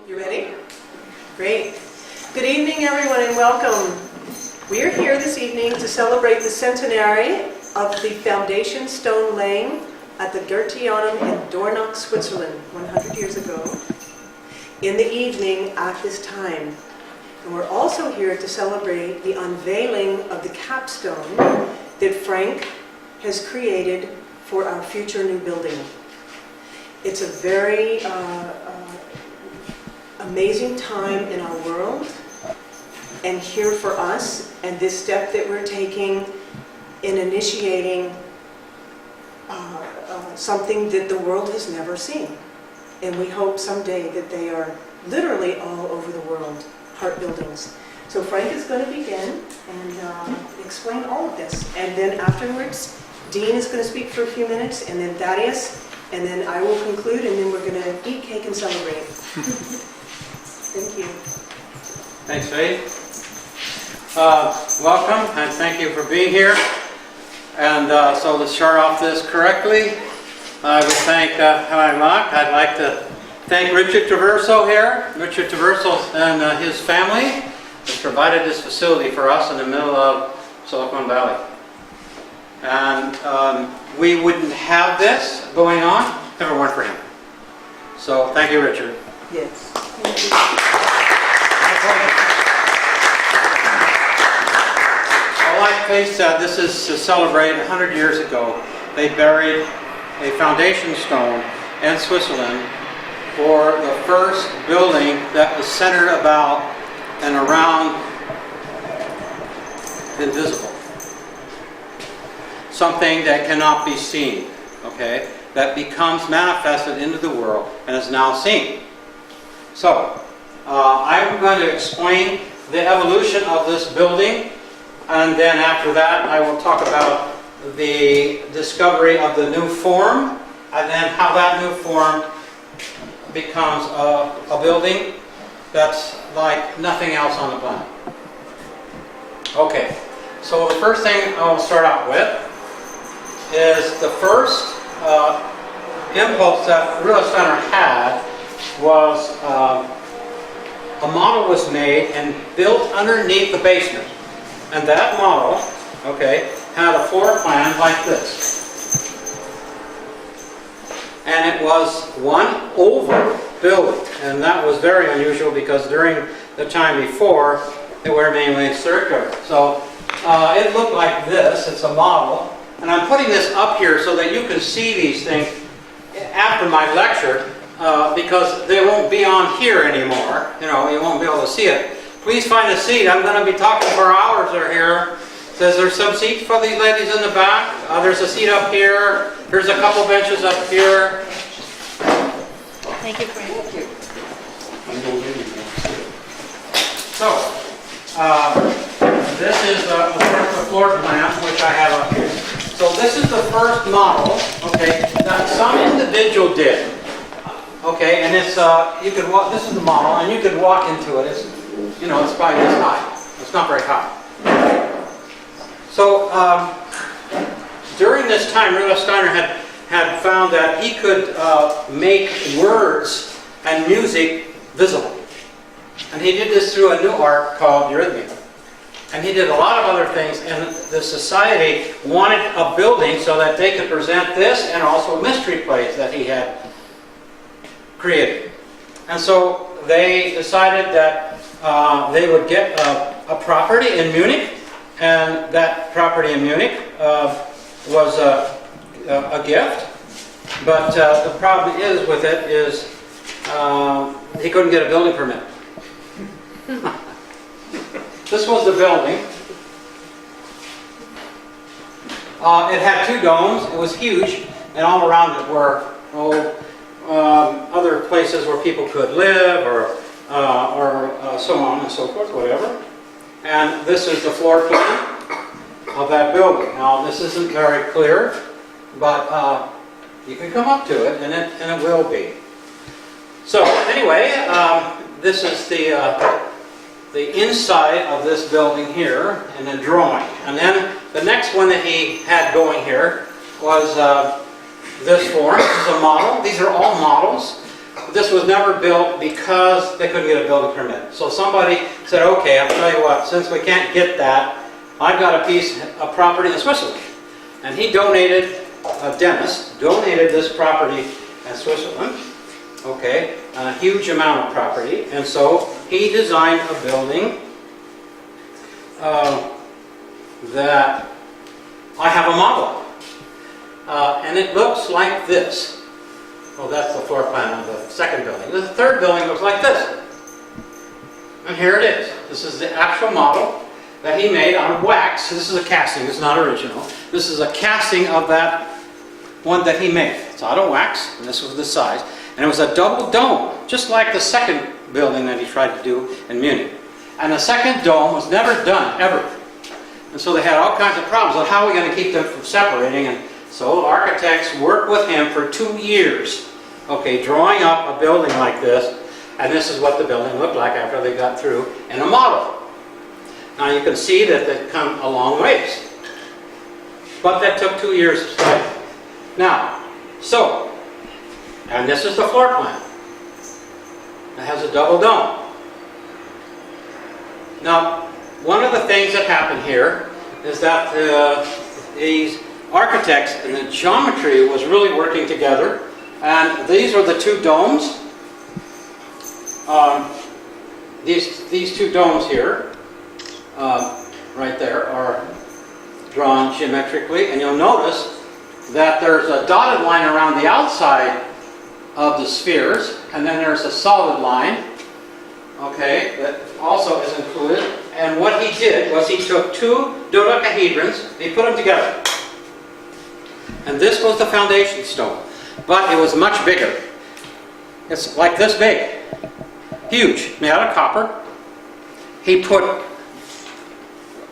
You ready? Great. Good evening, everyone, and welcome. We are here this evening to celebrate the centenary of the foundation stone laying at the Goetheanum in Dornach, Switzerland, 100 years ago, in the evening at this time. And we're also here to celebrate the unveiling of the capstone that Frank has created for our future new building. It's a very amazing time in our world, and here for us, and this step that we're taking in initiating something that the world has never seen. And we hope someday that they are literally all over the world, heart buildings. So Frank is going to begin and explain all of this. And then afterwards, Dean is going to speak for a few minutes, and then Thaddeus, and then I will conclude, and then we're going to eat cake and celebrate. Thank you. Thanks, Faith. Welcome, and thank you for being here. And so to start off this correctly, I would thank I'd like to thank Richard Traverso here. Richard Traverso and his family has provided this facility for us in the middle of Silicon Valley. And we wouldn't have this going on if it weren't for him. So thank you, Richard. Yes. Thank you. Like Faith said, this is to celebrate 100 years ago. They buried a foundation stone in Switzerland for the first building that was centered about and around the invisible. Something that cannot be seen, okay? That becomes manifested into the world and is now seen. So, I'm going to explain the evolution of this building, and then after that I will talk about the discovery of the new form, and then how that new form becomes a building that's like nothing else on the planet. Okay, so the first thing I'll start out with is the first impulse that Rudolf Steiner had was a model was made and built underneath the basement. And that model, okay, had a floor plan like this. And it was one oval building. And that was very unusual because during the time before, they were mainly circular. So it looked like this. It's a model. And I'm putting this up here so that you can see these things after my lecture, because they won't be on here anymore. You know, you won't be able to see it. Please find a seat. I'm going to be talking for hours here. Says there's some seats for these ladies in the back. There's a seat up here. There's a couple benches up here. Thank you, Frank. Thank you. So, this is the floor plan, which I have up here. So this is the first model, okay, that some individual did. Okay, and it's you could walk. This is the model, and you could walk into it. It's, you know, it's probably this high. It's not very high. So during this time, Rudolf Steiner had found that he could make words and music visible, and he did this through a new art called eurythmy. And he did a lot of other things, and the society wanted a building so that they could present this and also mystery plays that he had created. And so they decided that they would get a property in Munich, and that property in Munich was a gift. But the problem is with it is he couldn't get a building permit. This was the building. It had two domes. It was huge, and all around it were other places where people could live, or so on and so forth, whatever. And this is the floor plan of that building. Now, this isn't very clear, but you can come up to it, and it will be. So, anyway, this is the inside of this building here in a drawing. And then the next one that he had going here was this form. This is a model. These are all models. this was never built because they couldn't get a building permit. So somebody said, okay, I'll tell you what, since we can't get that, I've got a piece of property in Switzerland. And he donated, a dentist, donated this property in Switzerland, okay, a huge amount of property. And so he designed a building that I have a model of. And it looks like this. Well, that's the floor plan of the second building. The third building looks like this. And here it is. This is the actual model that he made out of wax. This is a casting, it's not original. This is a casting of that one that he made. It's out of wax, and this was the size. And it was a double dome, just like the second building that he tried to do in Munich. And the second dome was never done, ever. And so they had all kinds of problems. So how are we going to keep them from separating? And so architects worked with him for 2 years, okay, drawing up a building like this. And this is what the building looked like after they got through in a model. Now you can see that they've come a long ways. But that took 2 years to study. Now, so, and this is the floor plan. It has a double dome. Now, one of the things that happened here is that these architects and the geometry was really working together. And these are the two domes. These two domes here, right there, are drawn geometrically. And you'll notice that there's a dotted line around the outside of the spheres, and then there's a solid line, okay, that also is included. And what he did was he took two dodecahedrons, he put them together. And this was the foundation stone, but it was much bigger. It's like this big, huge, made out of copper. He put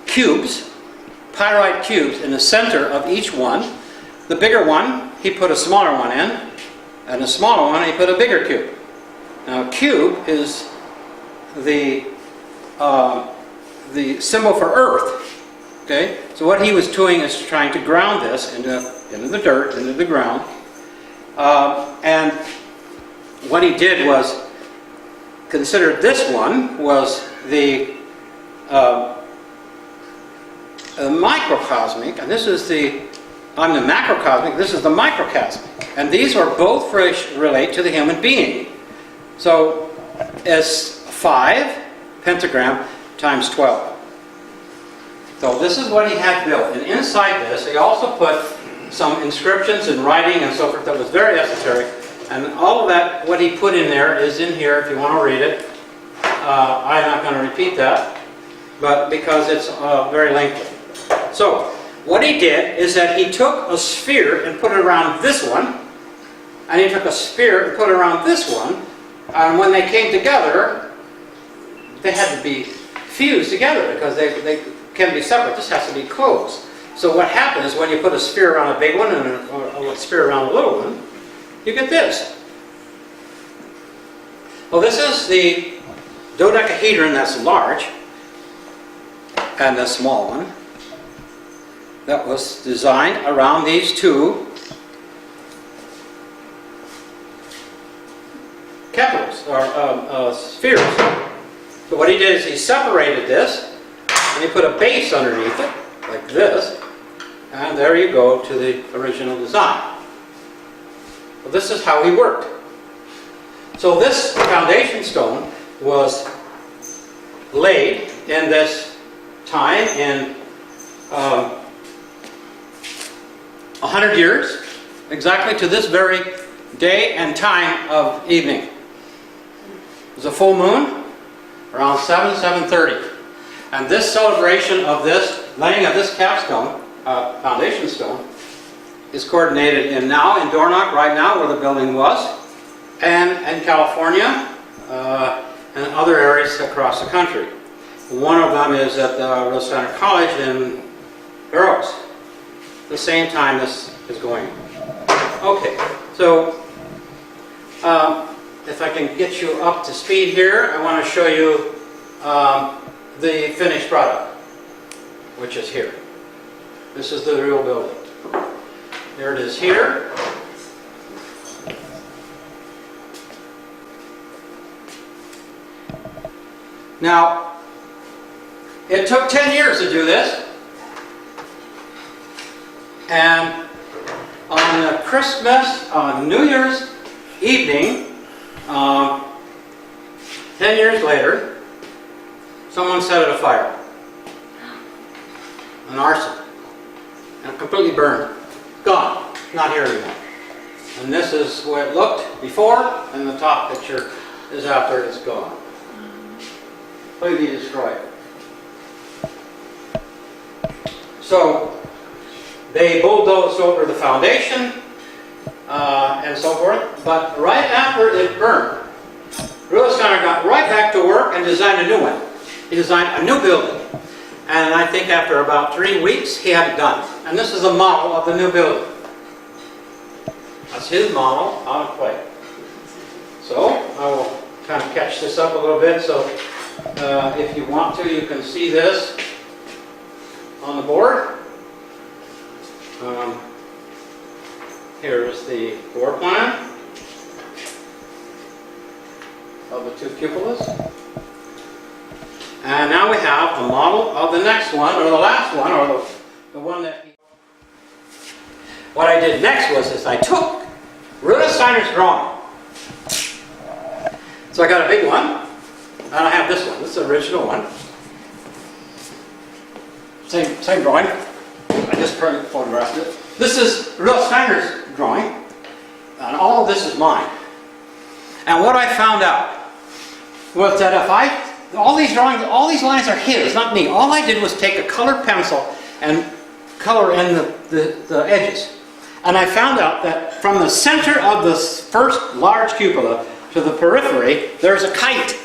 cubes, pyrite cubes, in the center of each one. The bigger one, he put a smaller one in, and the smaller one, he put a bigger cube. Now, a cube is the symbol for earth. Okay, so what he was doing is trying to ground this into the dirt, into the ground. And what he did was consider this one was the microcosmic, and this is the macrocosmic, this is the microcosmic. And these are both relate to the human being. So it's 5 pentagram times 12. So this is what he had built. And inside this, he also put some inscriptions and writing and so forth that was very esoteric. And all of that, what he put in there is in here if you want to read it. I'm not going to repeat that, but because it's very lengthy. So what he did is that he took a sphere and put it around this one, and he took a sphere and put it around this one, and when they came together, they had to be fused together because they can be separate. This has to be closed. So what happens when you put a sphere around a big one and a sphere around a little one, you get this. Well, this is the dodecahedron that's large, and the small one that was designed around these two capitals, or spheres. So what he did is he separated this, and he put a base underneath it, like this, and there you go to the original design. Well, this is how he worked. So this foundation stone was laid in this time in 100 years, exactly to this very day and time of evening. It was a full moon, around 7:30. And this celebration of this, laying of this capstone, foundation stone, is coordinated now in Dornoch, right now, where the building was, and in California, and other areas across the country. One of them is at the Rose Center College in Barrows. The same time this is going. Okay, so if I can get you up to speed here, I want to show you the finished product, which is here. This is the real building. There it is here. Now, it took 10 years to do this. And on New Year's evening, 10 years later, someone set it afire. An arson. And it completely burned. Gone. Not here anymore. And this is the way it looked before, and the top picture is after it's gone. Completely destroyed. So, they bulldozed over the foundation and so forth, but right after it burned, Ruhlesteiner got right back to work and designed a new one. He designed a new building. And I think after about 3 weeks, he had it done. And this is a model of the new building. That's his model on a plate. So, I will kind of catch this up a little bit. So, if you want to, you can see this on the board. Here is the floor plan of the two cupolas. And now we have a model of the next one, or the last one, or the one that... What I did next was I took Ruhlesteiner's drawing. So I got a big one, and I have this one. This is the original one. Same drawing. I just photographed it. This is Ruhlesteiner's drawing, and all of this is mine. And what I found out was that all these drawings, all these lines are his, not me. All I did was take a colored pencil and color in the edges. And I found out that from the center of the first large cupola to the periphery, there's a kite.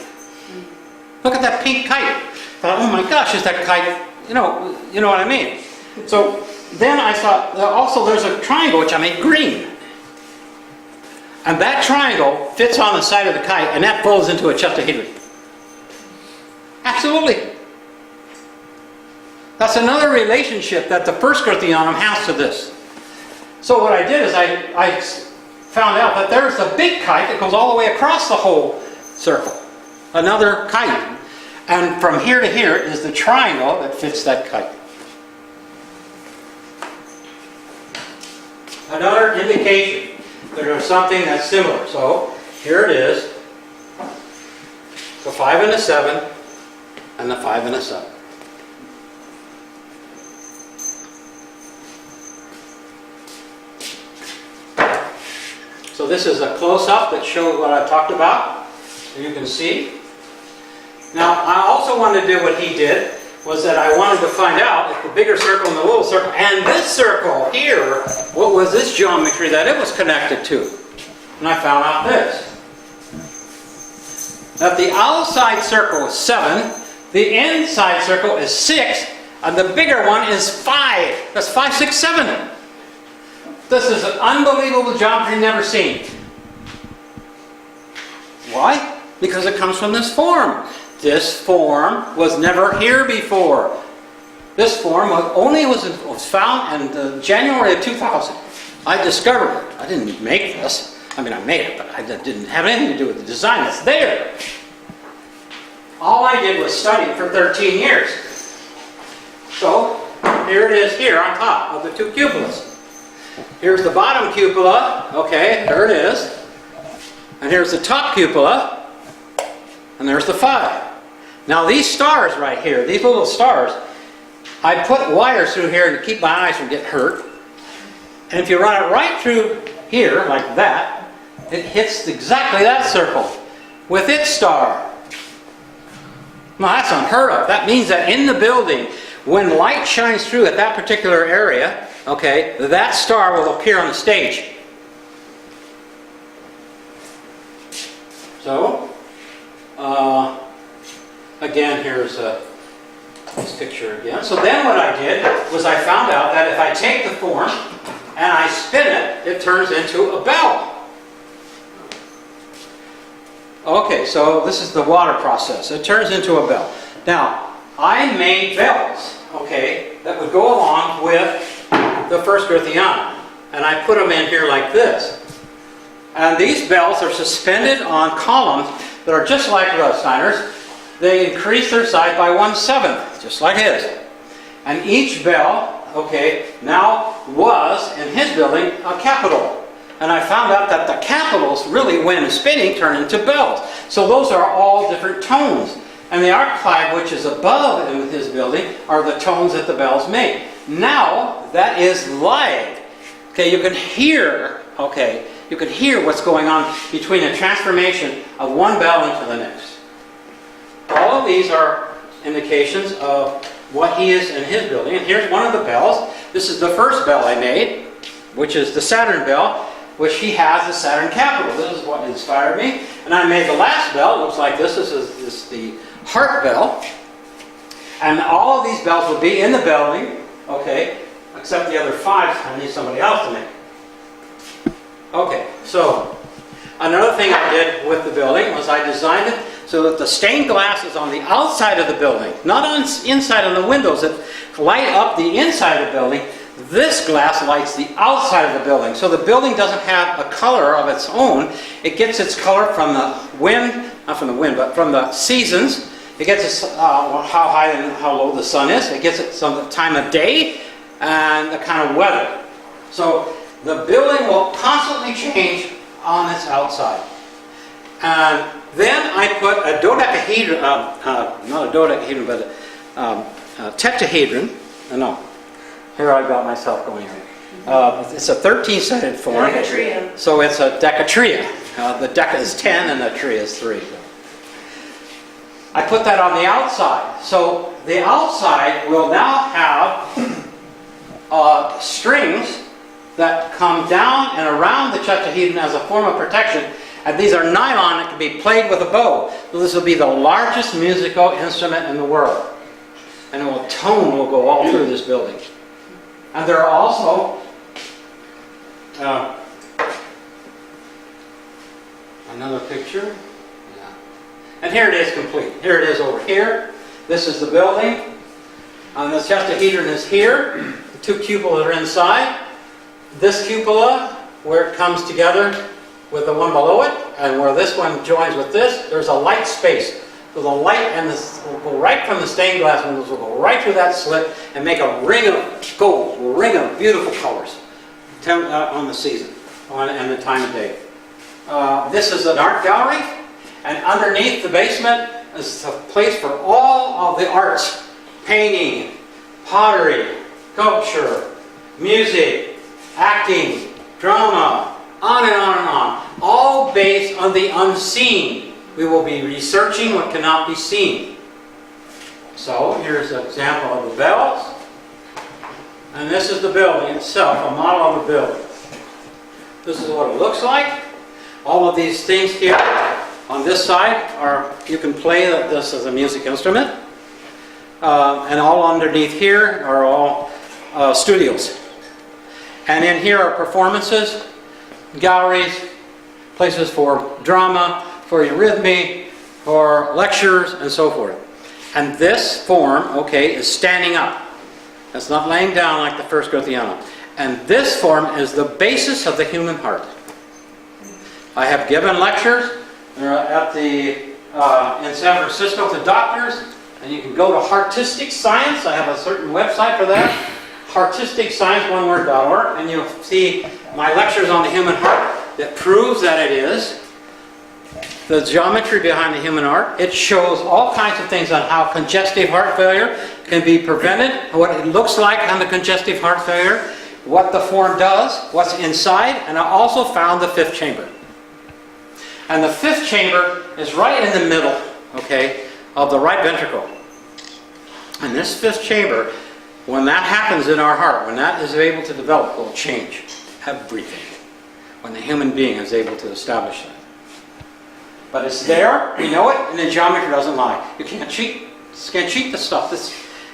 Look at that pink kite. I thought, oh my gosh, is that kite, you know what I mean. So then I saw, also there's a triangle which I made green. And that triangle fits on the side of the kite, and that folds into a tetrahedron. Absolutely. That's another relationship that the first Corinthianum has to this. So what I did is I found out that there's a big kite that goes all the way across the whole circle. Another kite. And from here to here is the triangle that fits that kite. Another indication that there's something that's similar. So here it is. The 5 and a 7 and the 5 and a 7. So this is a close-up that shows what I talked about. You can see. Now, I also wanted to do what he did, was that I wanted to find out if the bigger circle and the little circle, and this circle here, what was this geometry that it was connected to? And I found out this. That the outside circle is 7, the inside circle is 6, and the bigger one is 5. That's 5, 6, 7. This is an unbelievable geometry never seen. Why? Because it comes from this form. This form was never here before. This form was found in January of 2000. I discovered it. I didn't make this. I mean, I made it, but I didn't have anything to do with the design. It's there. All I did was study it for 13 years. So, here it is here on top of the two cupolas. Here's the bottom cupola. Okay, there it is. And here's the top cupola. And there's the 5. Now these stars right here, these little stars, I put wires through here to keep my eyes from getting hurt. And if you run it right through here, like that, it hits exactly that circle with its star. Now that's unheard of. That means that in the building, when light shines through at that particular area, okay, that star will appear on the stage. So, again, here's this picture again. So then what I did was I found out that if I take the form and I spin it, it turns into a bell. Okay, so this is the water process. It turns into a bell. Now, I made bells, okay, that would go along with the first Corinthianum. And I put them in here like this. And these bells are suspended on columns that are just like Ruhlesteiner's. they increased their size by 1/7, just like his. And each bell, okay, now was, in his building, a capital. And I found out that the capitals really, when spinning, turn into bells. So those are all different tones. And the archive, which is above in his building, are the tones that the bells make. Now, that is live. Okay, you can hear, okay, you can hear what's going on between a transformation of one bell into the next. All of these are indications of what he is in his building. And here's one of the bells. This is the first bell I made, which is the Saturn bell, which he has the Saturn capital. This is what inspired me. And I made the last bell. It looks like this. This is the heart bell. And all of these bells will be in the building, okay, except the other 5 I need somebody else to make. Okay, so another thing I did with the building was I designed it so that the stained glass is on the outside of the building, not on inside on the windows that light up the inside of the building. This glass lights the outside of the building. So the building doesn't have a color of its own. It gets its color from the wind, not from the wind, but from the seasons. It gets its, how high and how low the sun is. It gets it some the time of day and the kind of weather. So the building will constantly change on its outside. And then I put a dodecahedron, not a dodecahedron, but a tetrahedron. No, here I got myself going here. It's a 13-sided form. Decatria. So it's a decatria. The deca is 10 and the tria is 3. I put that on the outside. So the outside will now have strings that come down and around the tetrahedron as a form of protection. And these are nylon that can be played with a bow. So this will be the largest musical instrument in the world. And tone will go all through this building. And there are also another picture. Yeah. And here it is complete. Here it is over here. This is the building. And the tetrahedron is here. The 2 cupolas are inside. This cupola, where it comes together with the one below it, and where this one joins with this, there's a light space. So the light and this will go right from the stained glass windows, will go right through that slit and make a ring of gold, a ring of beautiful colors on the season and the time of day. This is an art gallery, and underneath the basement is a place for all of the arts: painting, pottery, sculpture, music, acting, drama, on and on and on. All based on the unseen. We will be researching what cannot be seen. So here's an example of the bells. And this is the building itself, a model of the building. This is what it looks like. All of these things here on this side are, you can play this as a music instrument. And all underneath here are all studios. And in here are performances, galleries, places for drama, for eurythmy, for lectures, and so forth. And this form, okay, is standing up. It's not laying down like the first Gothiana. And this form is the basis of the human heart. I have given lectures at in San Francisco to doctors, and you can go to Heartistic Science. I have a certain website for that. HeartisticScience.org, and you'll see my lectures on the human heart that proves that it is. The geometry behind the human heart. It shows all kinds of things on how congestive heart failure can be prevented, what it looks like on the congestive heart failure, what the form does, what's inside, and I also found the 5th chamber. And the 5th chamber is right in the middle, okay, of the right ventricle. And this 5th chamber, when that happens in our heart, when that is able to develop, will change everything. When the human being is able to establish that. But it's there, we know it, and the geometry doesn't lie. You can't cheat. You can't cheat the stuff.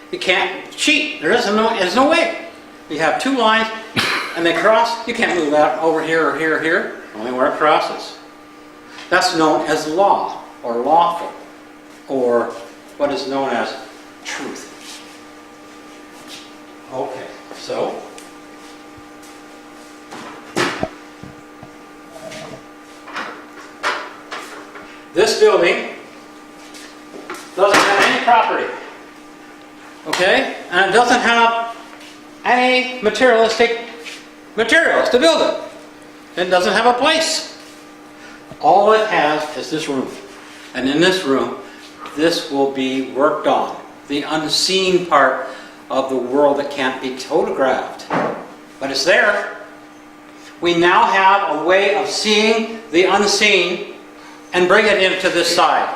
You can't cheat. There's no way. You have 2 lines, and they cross. You can't move that over here or here or here. Only where it crosses. That's known as law, or lawful, or what is known as truth. Okay, so this building doesn't have any property. Okay? And it doesn't have any materialistic materials to build it. It doesn't have a place. All it has is this room. And in this room, this will be worked on. The unseen part of the world that can't be photographed. But it's there. We now have a way of seeing the unseen and bring it into this side.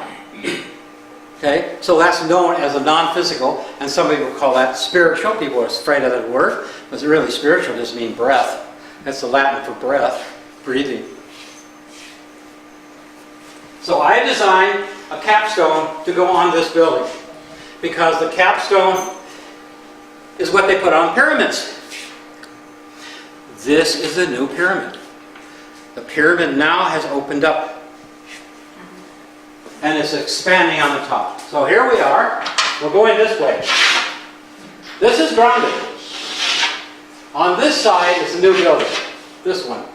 Okay? So that's known as a non-physical, and some people call that spiritual. People are afraid of that word, but really spiritual just means breath. That's the Latin for breath, breathing. So I designed a capstone to go on this building, because the capstone is what they put on pyramids. This is the new pyramid. The pyramid now has opened up and it's expanding on the top. So here we are. We're going this way. This is grounded. On this side is the new building. This one.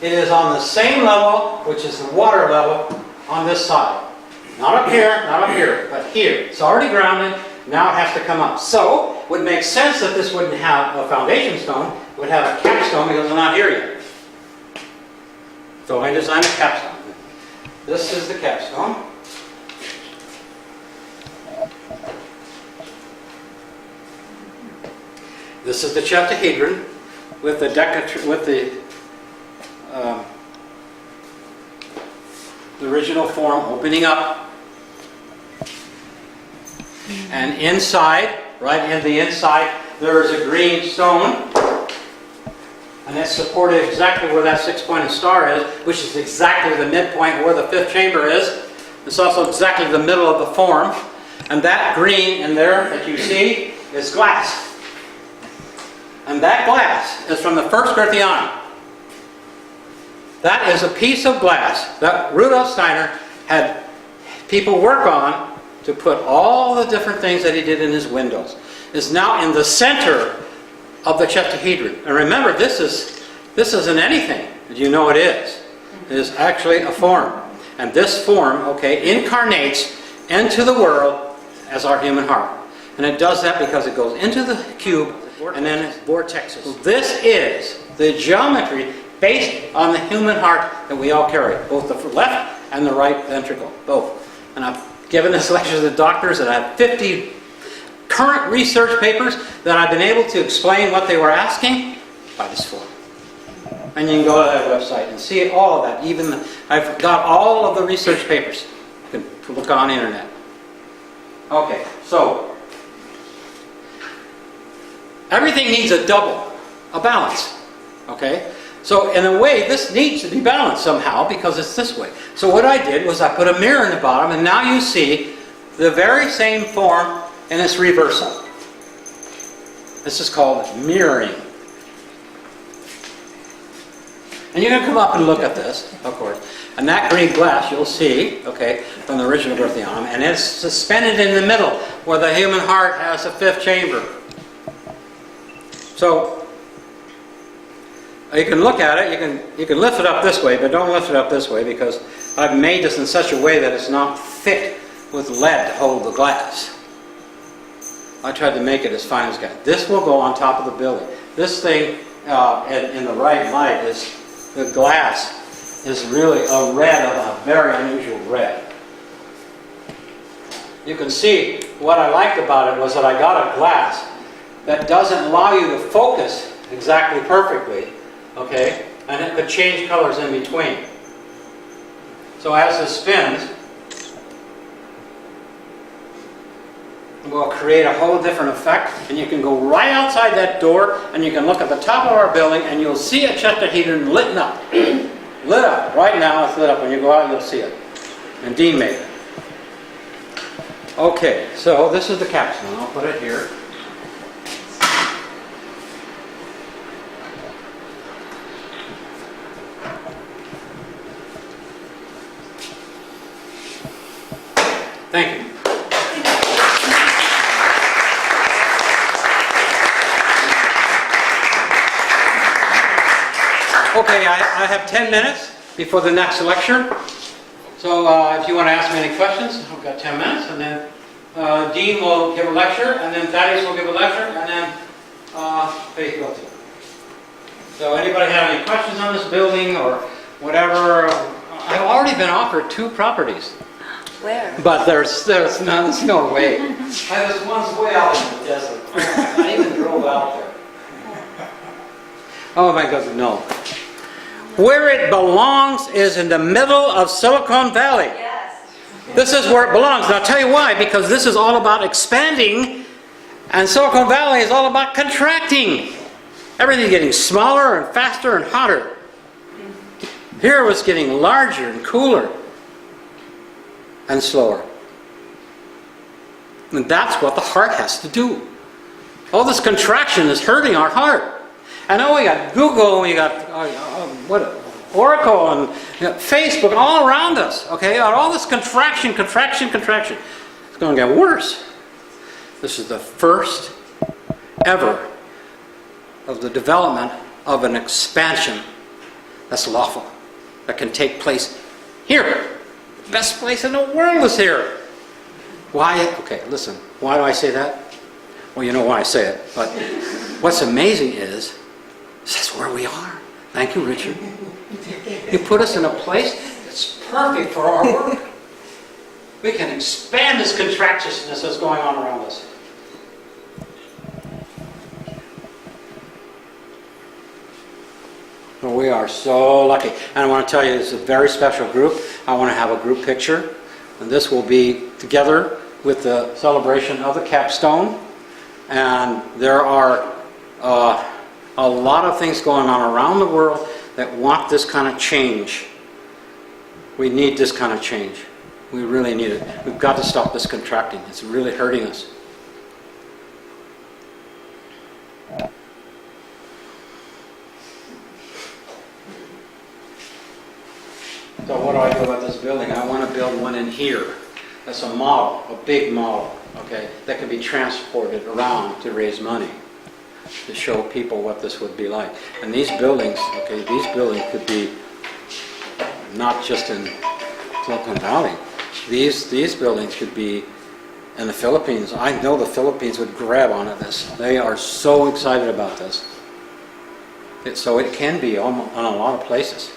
It is on the same level, which is the water level, on this side. Not up here, but here. It's already grounded. Now it has to come up. So, it would make sense that this wouldn't have a foundation stone. It would have a capstone because it's not here yet. So I designed a capstone. This is the capstone. This is the tetrahedron with the original form opening up. And inside, right in the inside, there is a green stone. And that's supported exactly where that six-pointed star is, which is exactly the midpoint where the fifth chamber is. It's also exactly the middle of the form. And that green in there that you see is glass. And that glass is from the first Earthianum. That is a piece of glass that Rudolf Steiner had people work on to put all the different things that he did in his windows. It's now in the center of the tetrahedron. And remember, this isn't anything. You know it is. It is actually a form. And this form, okay, incarnates into the world as our human heart. And it does that because it goes into the cube and then it vortexes. So this is the geometry based on the human heart that we all carry, both the left and the right ventricle, both. And I've given this lecture to the doctors, and I have 50 current research papers that I've been able to explain what they were asking by this form. And you can go to that website and see all of that. I've got all of the research papers. You can look on the internet. Okay, so everything needs a double, a balance. Okay? So in a way, this needs to be balanced somehow because it's this way. So what I did was I put a mirror in the bottom, and now you see the very same form in its reversal. This is called mirroring. And you can come up and look at this, of course. And that green glass you'll see, okay, from the original Earthianum, and it's suspended in the middle where the human heart has a fifth chamber. So you can look at it, you can lift it up this way, but don't lift it up this way because I've made this in such a way that it's not thick with lead to hold the glass. I tried to make it as fine as I can. This will go on top of the building. This thing in the right light is, the glass is really a red of a very unusual red. You can see what I liked about it was that I got a glass that doesn't allow you to focus exactly perfectly. Okay, and it could change colors in between. So as this spins, we'll create a whole different effect, and you can go right outside that door, and you can look at the top of our building, and you'll see a tetrahedron lit up. Lit up. Right now it's lit up. When you go out, you'll see it. And Dean made it. Okay, so this is the capstone. I'll put it here. Thank you. Okay, I have 10 minutes before the next lecture. So if you want to ask me any questions, I've got 10 minutes, and then Dean will give a lecture, and then Thaddeus will give a lecture, and then Faith will too. So anybody have any questions on this building or whatever? I've already been offered 2 properties. Where? But there's no way. This one's way out in the desert. I even drove out there. Oh my God, no. Where it belongs is in the middle of Silicon Valley. Yes. This is where it belongs. And I'll tell you why. Because this is all about expanding, and Silicon Valley is all about contracting. Everything's getting smaller and faster and hotter. Here it was getting larger and cooler and slower. And that's what the heart has to do. All this contraction is hurting our heart. I know we got Google, we got Oracle and Facebook all around us. Okay, all this contraction. It's going to get worse. This is the first ever of the development of an expansion that's lawful, that can take place here. The best place in the world is here. Why? Okay, listen. Why do I say that? Well, you know why I say it. But what's amazing is, this is where we are. Thank you, Richard. You put us in a place that's perfect for our work. We can expand this contractiousness that's going on around us. Well, we are so lucky. And I want to tell you, this is a very special group. I want to have a group picture. And this will be together with the celebration of the capstone. And there are a lot of things going on around the world that want this kind of change. We need this kind of change. We really need it. We've got to stop this contracting. It's really hurting us. So what do I do about this building? I want to build one in here. That's a model, a big model, okay, that can be transported around to raise money, to show people what this would be like. And these buildings, okay, these buildings could be not just in Silicon Valley. These buildings could be in the Philippines. I know the Philippines would grab onto this. They are so excited about this. So it can be on a lot of places.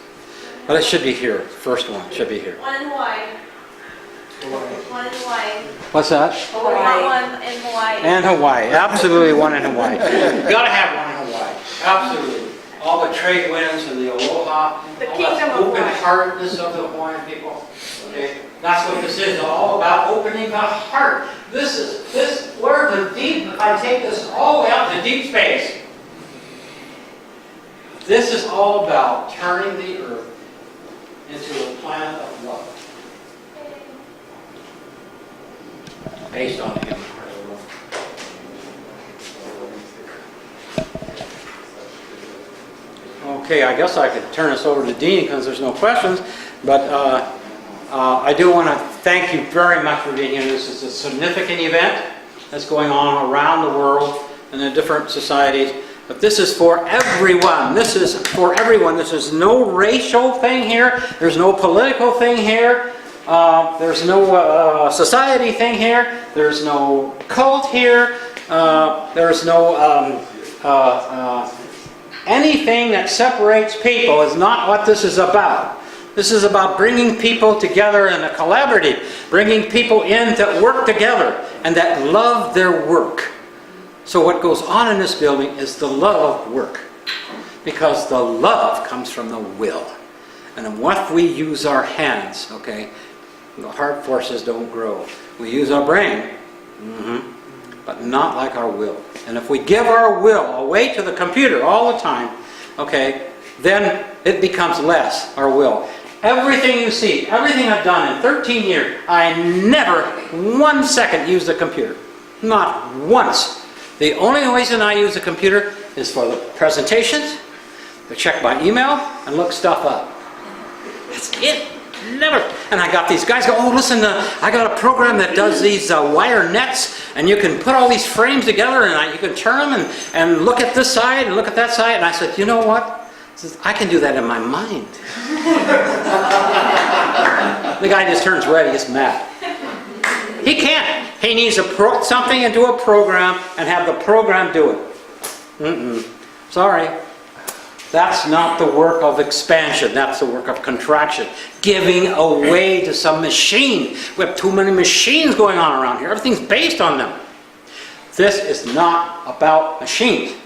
But it should be here. First one should be here. One in Hawaii. One in Hawaii. What's that? Oh, we want one in Hawaii. And Hawaii. Absolutely one in Hawaii. You've got to have one in Hawaii. Absolutely. All the trade winds and the aloha. The all kingdom the of open-heartedness of the Hawaiian people. Okay? That's what this is. All about opening the heart. This where the deep, if I take this all the way out to deep space. This is all about turning the earth into a planet of love. Based on the human heart of love. Okay, I guess I could turn this over to Dean because there's no questions, but I do want to thank you very much for being here. This is a significant event that's going on around the world in the different societies. But this is for everyone. This is for everyone. This is no racial thing here. There's no political thing here. There's no society thing here. There's no cult here. There's no anything that separates people is not what this is about. This is about bringing people together in a collaborative, bringing people in that work together and that love their work. So what goes on in this building is the love of work. Because the love comes from the will. And what we use our hands, okay, the heart forces don't grow. We use our brain, but not like our will. And if we give our will away to the computer all the time, okay, then it becomes less, our will. Everything you see, everything I've done in 13 years, I never 1 second used the computer. Not once. The only reason I use the computer is for the presentations, to check my email, and look stuff up. That's it. Never. And I got these guys go, oh, listen, I got a program that does these wire nets, and you can put all these frames together, and you can turn them and look at this side and look at that side. And I said, you know what? I can do that in my mind. The guy just turns red, he gets mad. He can't. He needs something into a program and have the program do it. Sorry. That's not the work of expansion. That's the work of contraction. Giving away to some machine. We have too many machines going on around here. Everything's based on them. This is not about machines.